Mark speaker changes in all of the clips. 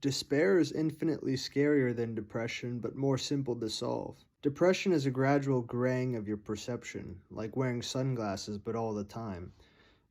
Speaker 1: Despair is infinitely scarier than depression, but more simple to solve. Depression is a gradual graying of your perception, like wearing sunglasses but all the time.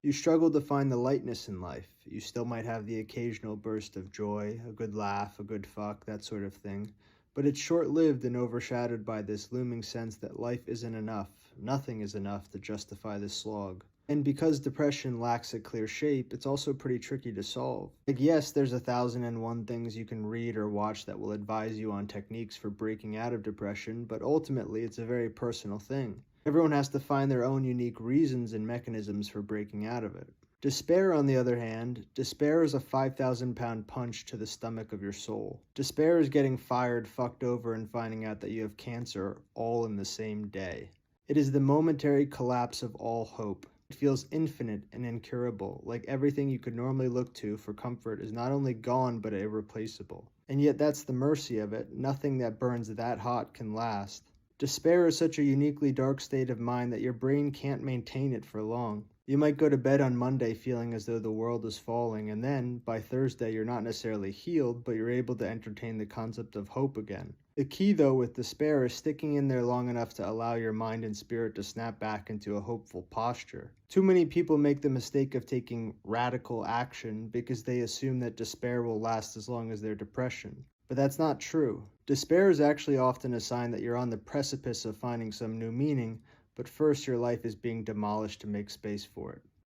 Speaker 1: You struggle to find the lightness in life. You still might have the occasional burst of joy, a good laugh, a good fuck, that sort of thing. But it's short-lived and overshadowed by this looming sense that life isn't enough, nothing is enough to justify the slog. And because depression lacks a clear shape, it's also pretty tricky to solve. Like, yes, there's 1,001 things you can read or watch that will advise you on techniques for breaking out of depression, but ultimately it's a very personal thing. Everyone has to find their own unique reasons and mechanisms for breaking out of it. Despair, on the other hand, despair is a 5,000-pound punch to the stomach of your soul. Despair is getting fired, fucked over, and finding out that you have cancer all in the same day. It is the momentary collapse of all hope. It feels infinite and incurable, like everything you could normally look to for comfort is not only gone but irreplaceable. And yet that's the mercy of it. Nothing that burns that hot can last. Despair is such a uniquely dark state of mind that your brain can't maintain it for long. You might go to bed on Monday feeling as though the world is falling, and then, by Thursday, you're not necessarily healed, but you're able to entertain the concept of hope again. The key, though, with despair is sticking in there long enough to allow your mind and spirit to snap back into a hopeful posture. Too many people make the mistake of taking radical action because they assume that despair will last as long as their depression. But that's not true. Despair is actually often a sign that you're on the precipice of finding some new meaning, but first your life is being demolished to make space for it.